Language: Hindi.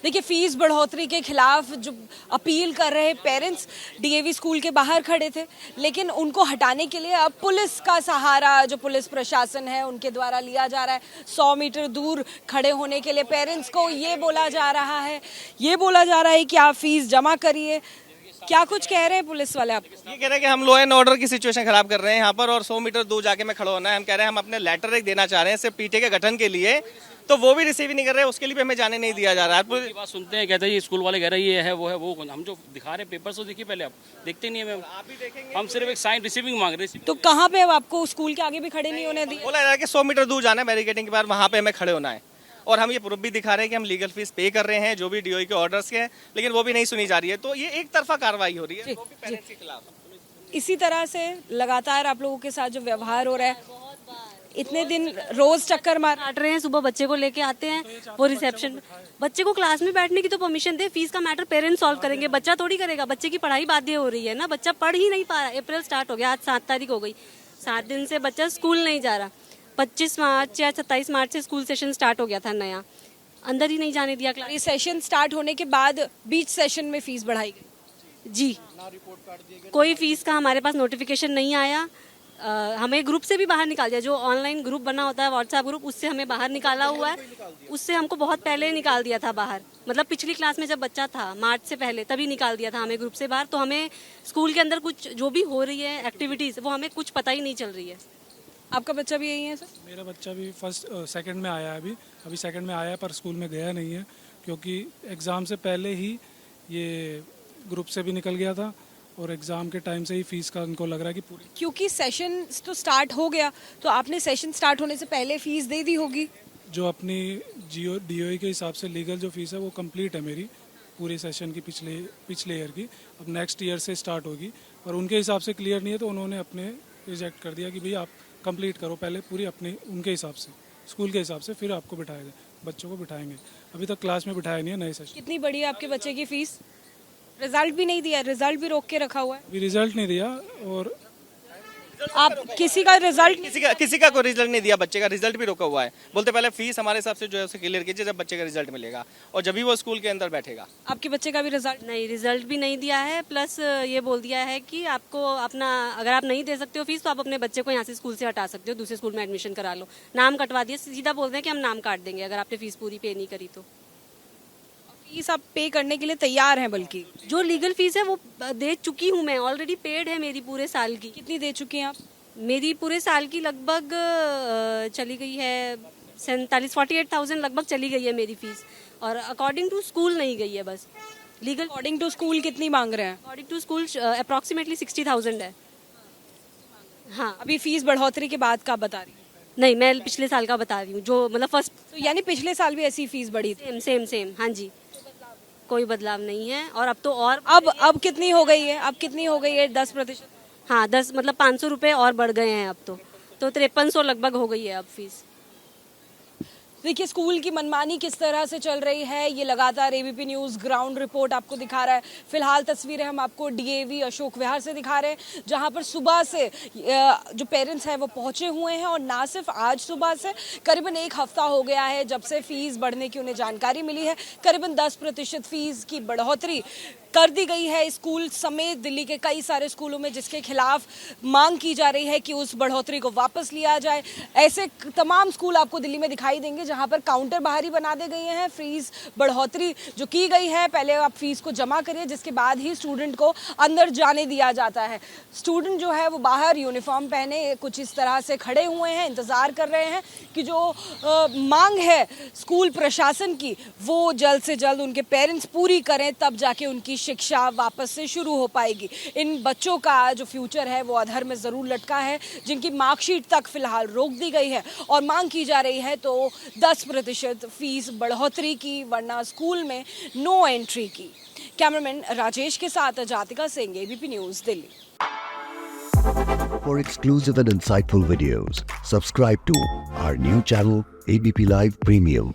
देखिए, फीस बढ़ोतरी के खिलाफ जो अपील कर रहे पेरेंट्स डीएवी स्कूल के बाहर खड़े थे, लेकिन उनको हटाने के लिए अब पुलिस का सहारा, जो पुलिस प्रशासन है उनके द्वारा लिया जा रहा है। 100 मीटर दूर खड़े होने के लिए पेरेंट्स को ये बोला जा रहा है कि आप फीस जमा करिए। क्या कुछ कह रहे हैं पुलिस वाले आप? ये कह रहे हैं कि हम लॉ एंड ऑर्डर की सिचुएशन खराब कर रहे हैं यहाँ पर, और 100 मीटर दूर जाके मैं खड़ा होना है। हम कह रहे हैं हम अपने लेटर एक देना चाह रहे हैं सिर्फ पीटीए के गठन के लिए, तो वो भी रिसीव नहीं कर रहे हैं, उसके लिए भी हमें जाने नहीं दिया जा रहा है। ये बात सुनते हैं, कहते हैं ये स्कूल वाले कह रहे हैं ये है वो है वो, हम जो दिखा रहे हैं पेपर तो देखिए पहले, आप देखते नहीं है मैम, आप भी देखेंगे। हम सिर्फ एक साइन रिसीविंग मांग रहे हैं। तो कहाँ पे अब आपको स्कूल के आगे भी खड़े नहीं होने दिए? बोला जा रहा है कि 100 मीटर दूर जाना है बैरिकेडिंग के बाद, वहाँ पे हमें खड़े होना है। और हम ये प्रूफ भी दिखा रहे हैं कि हम लीगल फीस पे कर रहे हैं जो भी डीओई के ऑर्डर्स के हैं, लेकिन वो भी नहीं सुनी जा रही है। तो ये एक तरफा कार्रवाई हो रही है, वो भी पेरेंट्स के खिलाफ। इसी तरह से लगातार आप लोगों के साथ जो व्यवहार हो रहा है, इतने दिन रोज चक्कर मार काट रहे हैं, सुबह बच्चे को लेके आते हैं, वो रिसेप्शन, बच्चे को क्लास में बैठने की तो परमिशन दे। फीस का मैटर पेरेंट्स सॉल्व करेंगे, बच्चा थोड़ी करेगा। बच्चे की पढ़ाई बाध्य हो रही है ना, बच्चा पढ़ ही नहीं पा रहा। अप्रैल स्टार्ट हो गया, आज 7 तारीख हो गई, 7 दिन से बच्चा स्कूल नहीं जा रहा। 25 मार्च या 27 मार्च से स्कूल सेशन स्टार्ट हो गया था नया, अंदर ही नहीं जाने दिया क्लास। ये सेशन स्टार्ट होने के बाद बीच सेशन में फीस बढ़ाई गई जी, कोई फीस का हमारे पास नोटिफिकेशन नहीं आया। हमें ग्रुप से भी बाहर निकाल दिया, जो ऑनलाइन ग्रुप बना होता है व्हाट्सएप ग्रुप, उससे हमें बाहर निकाला हुआ है। उससे हमको बहुत पहले निकाल दिया था बाहर, मतलब पिछली क्लास में जब बच्चा था मार्च से पहले, तभी निकाल दिया था हमें ग्रुप से बाहर। तो हमें स्कूल के अंदर कुछ जो भी हो रही है एक्टिविटीज़, वो हमें कुछ पता ही नहीं चल रही है। आपका बच्चा भी यही है सर? मेरा बच्चा भी सेकंड में आया है, अभी सेकंड में आया है, पर स्कूल में गया नहीं है क्योंकि एग्ज़ाम से पहले ही ये ग्रुप से भी निकल गया था, और एग्ज़ाम के टाइम से ही फीस का उनको लग रहा है कि पूरी, क्योंकि सेशन तो स्टार्ट हो गया, तो आपने सेशन स्टार्ट होने से पहले फीस दे दी होगी। जो अपनी डीओई के हिसाब से लीगल जो फीस है वो कंप्लीट है मेरी पूरे सेशन की, पिछले ईयर की। अब नेक्स्ट ईयर से स्टार्ट होगी, और उनके हिसाब से क्लियर नहीं है तो उन्होंने अपने रिजेक्ट कर दिया कि भाई आप कंप्लीट करो पहले पूरी अपने, उनके हिसाब से, स्कूल के हिसाब से, फिर आपको बिठाएंगे, बच्चों को बिठाएंगे। अभी तक क्लास में बिठाया नहीं है नए सेशन। कितनी बड़ी है आपके बच्चे की फीस? रिजल्ट भी नहीं दिया, रिजल्ट भी रोक के रखा हुआ है। अभी रिजल्ट नहीं दिया, और आप किसी का रिजल्ट किसी का कोई रिजल्ट नहीं दिया, बच्चे का रिजल्ट भी रोका हुआ है। बोलते पहले फीस हमारे हिसाब से जो है उसे क्लियर कीजिए, जब बच्चे का रिजल्ट मिलेगा और जब भी वो स्कूल के अंदर बैठेगा। आपके बच्चे का भी रिजल्ट नहीं, रिजल्ट भी नहीं दिया है, प्लस ये बोल दिया है कि आपको अपना, अगर आप नहीं दे सकते हो फीस तो आप अपने बच्चे को यहाँ से स्कूल से हटा सकते हो, दूसरे स्कूल में एडमिशन करा लो। नाम कटवा दिए, सीधा बोलते हैं कि हम नाम काट देंगे अगर आपने फीस पूरी पे नहीं करी तो। फीस आप पे करने के लिए तैयार हैं? बल्कि जो लीगल फीस है वो दे चुकी हूँ मैं, ऑलरेडी पेड है मेरी पूरे साल की। कितनी दे चुकी हैं आप? मेरी पूरे साल की लगभग चली गई है 48,000 लगभग चली गई है मेरी फीस, और अकॉर्डिंग टू स्कूल नहीं गई है बस। लीगल अकॉर्डिंग टू स्कूल कितनी मांग रहे हैं? अकॉर्डिंग टू स्कूल अप्रॉक्सीमेटली 60,000 है। हाँ, अभी फीस बढ़ोतरी के बाद का बता रही हैं? नहीं, मैं पिछले साल का बता रही हूँ, जो मतलब फर्स्ट। तो यानी पिछले साल भी ऐसी फीस बढ़ी थी? सेम, हाँ जी, कोई बदलाव नहीं है। और अब तो और अब कितनी हो गई है? अब कितनी हो गई है? 10%? हाँ, 10 मतलब 500 रुपये और बढ़ गए हैं अब तो 5300 लगभग हो गई है अब फीस। देखिए, स्कूल की मनमानी किस तरह से चल रही है, ये लगातार एबीपी न्यूज़ ग्राउंड रिपोर्ट आपको दिखा रहा है। फिलहाल तस्वीरें हम आपको डीएवी अशोक विहार से दिखा रहे हैं, जहां पर सुबह से जो पेरेंट्स हैं वो पहुंचे हुए हैं, और ना सिर्फ आज सुबह से, करीबन 1 हफ्ता हो गया है जब से फीस बढ़ने की उन्हें जानकारी मिली है। करीबन 10% फीस की बढ़ोतरी कर दी गई है स्कूल समेत दिल्ली के कई सारे स्कूलों में, जिसके खिलाफ मांग की जा रही है कि उस बढ़ोतरी को वापस लिया जाए। ऐसे तमाम स्कूल आपको दिल्ली में दिखाई देंगे जहां पर काउंटर बाहर ही बना दे गए हैं। फीस बढ़ोतरी जो की गई है, पहले आप फीस को जमा करिए, जिसके बाद ही स्टूडेंट को अंदर जाने दिया जाता है। स्टूडेंट जो है वो बाहर यूनिफॉर्म पहने कुछ इस तरह से खड़े हुए हैं, इंतजार कर रहे हैं कि जो मांग है स्कूल प्रशासन की वो जल्द से जल्द उनके पेरेंट्स पूरी करें, तब जाके उनकी शिक्षा वापस से शुरू हो पाएगी। इन बच्चों का जो फ्यूचर है वो अधर में ज़रूर लटका है, जिनकी मार्कशीट तक फिलहाल रोक दी गई है, और मांग की जा रही है तो 10% फीस बढ़ोतरी की, वरना स्कूल में नो एंट्री की। कैमरामैन राजेश के साथ Jatika Singh, ABP News, Delhi. For exclusive and insightful videos, subscribe to our new channel ABP Live Premium.